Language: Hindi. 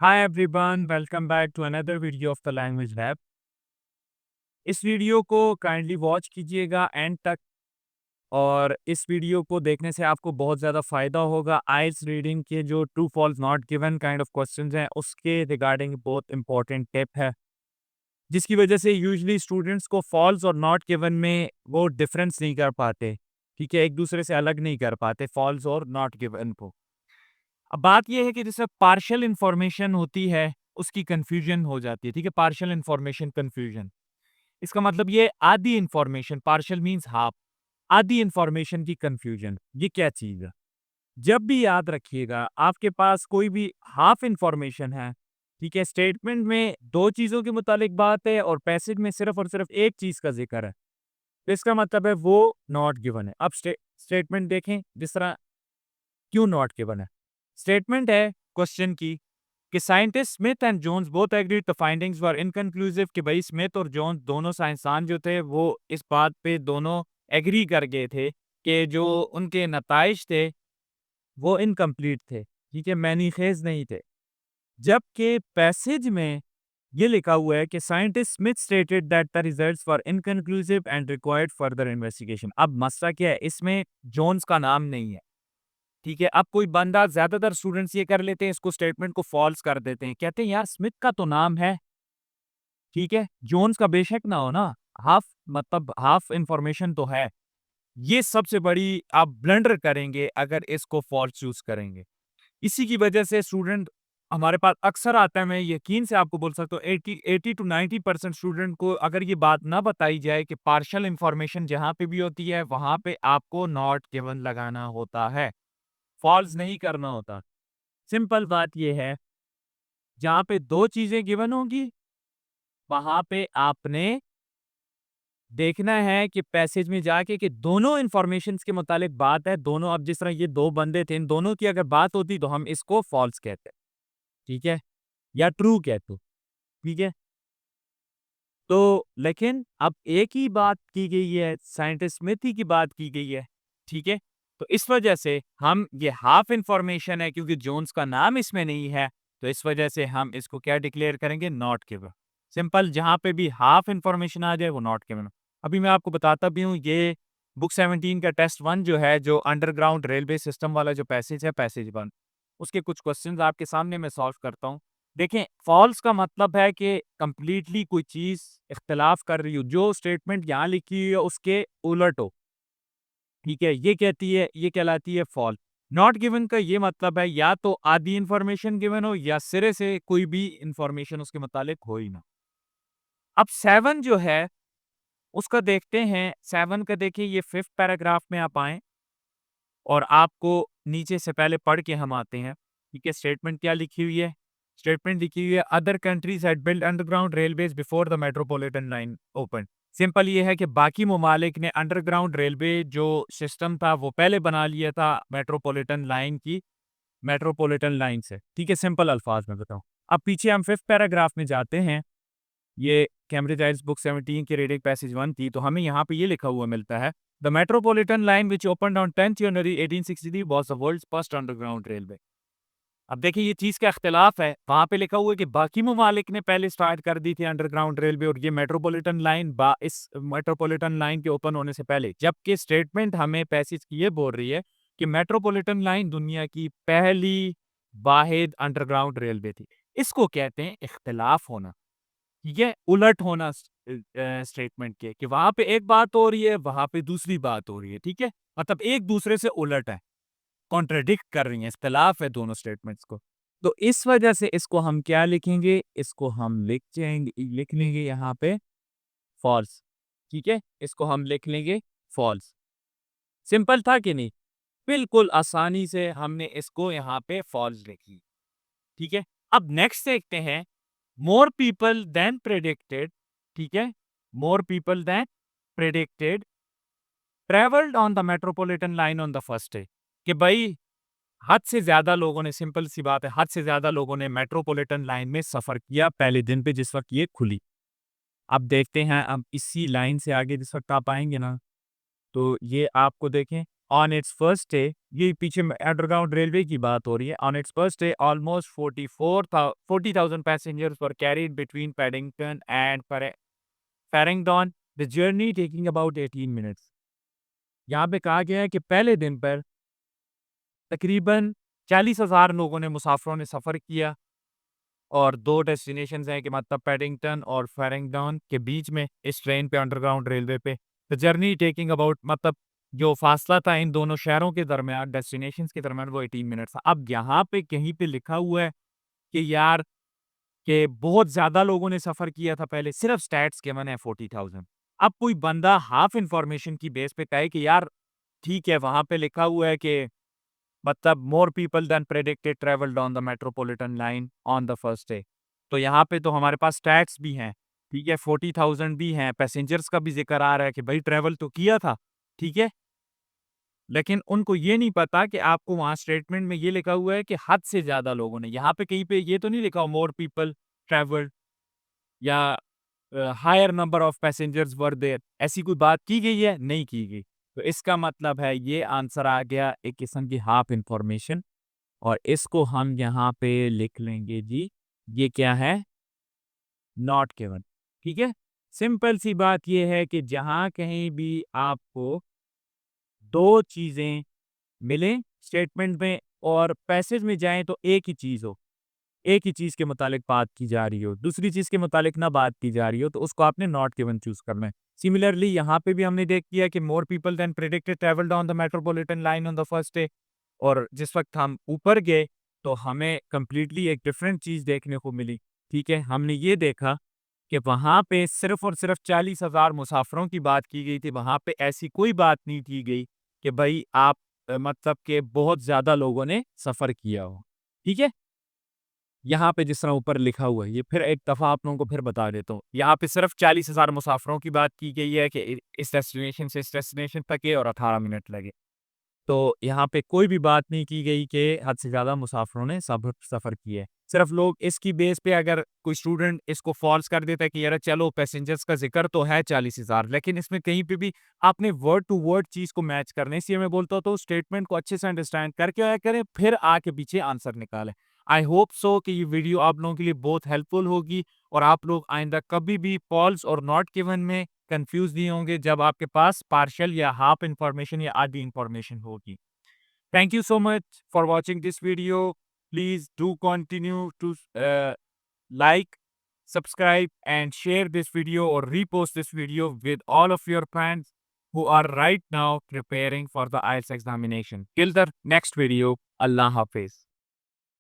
Hi everyone, welcome back to another video of the Language Lab. इस वीडियो को काइंडली वॉच कीजिएगा एंड तक और इस वीडियो को देखने से आपको बहुत ज़्यादा फ़ायदा होगा। आइल्स रीडिंग के जो true false not given kind of questions हैं उसके रिगार्डिंग बहुत इंपॉर्टेंट टिप है, जिसकी वजह से यूजुअली स्टूडेंट्स को फॉल्स और नॉट गिवन में वो डिफरेंस नहीं कर पाते। ठीक है, एक दूसरे से अलग नहीं कर पाते फॉल्स और नॉट गिवन को। अब बात ये है कि जैसे पार्शियल इंफॉर्मेशन होती है, उसकी कंफ्यूजन हो जाती है। ठीक है, पार्शियल इंफॉर्मेशन कंफ्यूजन, इसका मतलब ये आधी इंफॉर्मेशन, पार्शियल मीन्स हाफ, आधी इंफॉर्मेशन की कंफ्यूजन, ये क्या चीज है? जब भी याद रखिएगा आपके पास कोई भी हाफ इंफॉर्मेशन है, ठीक है, स्टेटमेंट में दो चीजों के मुतालिक बात है और पैसेज में सिर्फ और सिर्फ एक चीज का जिक्र है, तो इसका मतलब है वो नॉट गिवन है। अब स्टेटमेंट देखें जिस तरह क्यों नॉट गिवन है। स्टेटमेंट है क्वेश्चन की कि scientist Smith and Jones both agreed the findings were inconclusive, कि भाई स्मिथ और जोन्स दोनों साइंसदान जो थे वो इस बात पे दोनों एग्री कर गए थे कि जो उनके नताइज थे वो इनकम्प्लीट थे, ठीक है, मैनीखेज नहीं थे। जबकि पैसेज में ये लिखा हुआ है कि scientist Smith stated that the results were inconclusive and required further investigation. अब मसला क्या है, इसमें जोन्स का नाम नहीं है। ठीक है, अब कोई बंदा, ज्यादातर स्टूडेंट्स ये कर लेते हैं, इसको स्टेटमेंट को फॉल्स कर देते हैं, कहते हैं यार स्मिथ का तो नाम है, ठीक है, जोन्स का बेशक ना हो ना, हाफ मतलब हाफ इंफॉर्मेशन तो है। ये सबसे बड़ी आप ब्लंडर करेंगे अगर इसको फॉल्स चूज करेंगे। इसी की वजह से स्टूडेंट हमारे पास अक्सर आता है, मैं यकीन से आपको बोल सकता हूँ 80 टू 90% स्टूडेंट को अगर ये बात ना बताई जाए कि पार्शियल इंफॉर्मेशन जहां पे भी होती है वहां पे आपको नॉट गिवन लगाना होता है, फॉल्स नहीं करना होता। सिंपल बात ये है, जहाँ पे 2 चीज़ें गिवन होंगी, वहाँ पे आपने देखना है कि पैसेज में जाके कि दोनों इन्फॉर्मेशंस के मुतालिक बात है, दोनों, अब जिस तरह ये 2 बंदे थे, इन दोनों की अगर बात होती तो हम इसको फॉल्स कहते, ठीक है? या ट्रू कहते, ठीक है? तो लेकिन अब एक ही बात की गई है, साइंटिस्ट स्मिथ ही की बात की गई है, ठीक है? तो इस वजह से हम ये हाफ इंफॉर्मेशन है क्योंकि जोन्स का नाम इसमें नहीं है, तो इस वजह से हम इसको क्या डिक्लेयर करेंगे? Not given. सिंपल, जहाँ पे भी हाफ इंफॉर्मेशन आ जाए वो नॉट गिवन। अभी मैं आपको बताता भी हूँ, ये बुक 17 का टेस्ट 1 जो है, जो अंडरग्राउंड रेलवे सिस्टम वाला जो पैसेज है, पैसेज 1, उसके कुछ क्वेश्चंस आपके सामने मैं सॉल्व करता हूँ। देखें, फॉल्स का मतलब है कि कंप्लीटली कोई चीज़ इख्तिलाफ कर रही हो, जो स्टेटमेंट यहाँ लिखी हुई है उसके उलट हो, ठीक है? ये कहती है, ये कहलाती है फॉल्स। नॉट गिवन का ये मतलब है या तो आधी इंफॉर्मेशन गिवन हो या सिरे से कोई भी इंफॉर्मेशन उसके मुतालिक हो ही ना। अब 7 जो है उसका देखते हैं। 7 का देखिए, ये 5th पैराग्राफ में आप आएँ और आपको नीचे से पहले पढ़ के हम आते हैं, ठीक है? स्टेटमेंट क्या लिखी हुई है? स्टेटमेंट लिखी हुई है, other countries had built underground railways before the metropolitan line open. Simple ये है कि बाकी ममालिक ने अंडरग्राउंड रेलवे जो सिस्टम था वो पहले बना लिया था मेट्रोपॉलिटन लाइन से, ठीक है? सिंपल अल्फाज में बताऊं। अब पीछे हम 5th पैराग्राफ में जाते हैं। ये कैम्ब्रिज आइल्स बुक 17 की रीडिंग पैसेज 1 थी, तो हमें यहाँ पे ये लिखा हुआ मिलता है, the metropolitan line which opened on 10th January 1863 was the world's first underground railway. अब देखिए ये चीज़ का इख्तिलाफ है, वहाँ पे लिखा हुआ है कि बाकी ममालिक ने पहले स्टार्ट कर दी थी अंडरग्राउंड रेलवे और ये मेट्रोपॉलिटन लाइन इस मेट्रोपॉलिटन लाइन के ओपन होने से पहले, जबकि स्टेटमेंट हमें पैसेज की ये बोल रही है कि मेट्रोपॉलिटन लाइन दुनिया की पहली वाहिद अंडरग्राउंड रेलवे थी। इसको कहते हैं इख्तिलाफ होना, ये उलट होना स्टेटमेंट के, कि वहां पे एक बात हो रही है, वहां पे दूसरी बात हो रही है, ठीक है? मतलब एक दूसरे से उलट है, कॉन्ट्रडिक्ट कर रही हैं, इख्तिलाफ है दोनों स्टेटमेंट्स को। तो इस वजह से इसको हम क्या लिखेंगे? इसको हम लिख लेंगे यहाँ पे फॉल्स, ठीक है? इसको हम लिख लेंगे फॉल्स। सिंपल था कि नहीं? बिल्कुल आसानी से हमने इसको यहाँ पे फॉल्स लिखी, ठीक है? अब नेक्स्ट देखते हैं, मोर पीपल देन प्रेडिक्टेड, ठीक है, more people than predicted travelled on the metropolitan line on the first day, कि भाई हद से ज्यादा लोगों ने, सिंपल सी बात है, हद से ज्यादा लोगों ने मेट्रोपॉलिटन लाइन में सफर किया पहले दिन पे जिस वक्त ये खुली। अब देखते हैं, अब इसी लाइन से आगे जिस वक्त आप आएंगे ना, तो ये आपको देखें, ऑन इट्स फर्स्ट डे ये पीछे में अंडरग्राउंड रेलवे की बात हो रही है। On its first day almost 40,000 passengers were carried between Paddington and Farringdon, the journey taking about 18 minutes. यहाँ पे कहा गया है कि पहले दिन पर तकरीबन 40,000 लोगों ने मुसाफिरों ने सफ़र किया और 2 डेस्टिनेशंस हैं कि मतलब पैडिंगटन और फैरिंगटन के बीच में इस ट्रेन पे अंडरग्राउंड रेलवे पे। द जर्नी टेकिंग अबाउट मतलब जो फ़ासला था इन दोनों शहरों के दरमियान डेस्टिनेशंस के दरमियान वो 18 मिनट्स था। अब यहाँ पे कहीं पे लिखा हुआ है कि यार कि बहुत ज़्यादा लोगों ने सफ़र किया था पहले, सिर्फ स्टैट्स गिवन है 40,000। अब कोई बंदा हाफ इन्फॉर्मेशन की बेस पे कहे कि यार ठीक है, वहाँ पे लिखा हुआ है कि मतलब more people than predicted travelled on the metropolitan line on the first day. तो यहाँ पे तो हमारे पास स्टैट्स भी हैं, ठीक है, 40,000 भी हैं, पैसेंजर्स का भी ज़िक्र आ रहा है कि भाई ट्रैवल तो किया था, ठीक है? लेकिन उनको ये नहीं पता कि आपको वहाँ स्टेटमेंट में ये लिखा हुआ है कि हद से ज़्यादा लोगों ने, यहाँ पे कहीं पे ये तो नहीं लिखा हो मोर पीपल ट्रैवल्ड या higher number of passengers were there, ऐसी कोई बात की गई है? नहीं की गई। तो इसका मतलब है ये आंसर आ गया एक किस्म की हाफ इन्फॉर्मेशन और इसको हम यहाँ पे लिख लेंगे जी, ये क्या है? नॉट गिवन, ठीक है? सिंपल सी बात ये है कि जहाँ कहीं भी आपको 2 चीज़ें मिलें स्टेटमेंट में और पैसेज में जाएँ तो एक ही चीज़ हो, एक ही चीज़ के मुतालिक बात की जा रही हो, दूसरी चीज़ के मुतालिक ना बात की जा रही हो, तो उसको आपने नॉट गिवन चूज़ करना है। सिमिलरली यहाँ पे भी हमने देख लिया कि more people than predicted travelled on the metropolitan line on the first day और जिस वक़्त हम ऊपर गए, तो हमें कंप्लीटली एक डिफरेंट चीज़ देखने को मिली, ठीक है? हमने ये देखा कि वहाँ पे सिर्फ़ और सिर्फ़ 40,000 मुसाफ़िरों की बात की गई थी, वहाँ पे ऐसी कोई बात नहीं की गई कि भई आप मतलब कि बहुत ज़्यादा लोगों ने सफ़र किया हो, ठीक है? यहाँ पे जिस तरह ऊपर लिखा हुआ है, ये फिर एक दफ़ा आप लोगों को फिर बता देता हूँ। यहाँ पे सिर्फ़ 40,000 मुसाफ़िरों की बात की गई है कि इस डेस्टिनेशन से इस डेस्टिनेशन तक के और 18 मिनट लगे। तो यहाँ पे कोई भी बात नहीं की गई कि हद से ज़्यादा मुसाफ़िरों ने सफ़र किया है। सिर्फ़ लोग इसकी बेस पे अगर कोई स्टूडेंट इसको फ़ॉल्स कर देता है कि यार चलो पैसेंजर्स का ज़िक्र तो है 40,000 लेकिन इसमें कहीं पे भी आपने वर्ड टू वर्ड चीज़ को मैच करना है। इसलिए मैं बोलता हूँ तो स्टेटमेंट को अच्छे से अंडरस्टैंड करके आया करें, फिर आके पीछे आंसर निकालें। आई होप सो कि ये वीडियो आप लोगों के लिए बहुत हेल्पफुल होगी और आप लोग आइंदा कभी भी फॉल्स और नॉट गिवन में कंफ्यूज नहीं होंगे जब आपके पास पार्शियल या हाफ इंफॉर्मेशन या आधी इंफॉर्मेशन होगी। Thank you so much for watching this video. Please do continue to like, subscribe, and share this video or repost this video with all of your friends who are right now preparing for the IELTS examination. Till the next video, Allah Hafiz.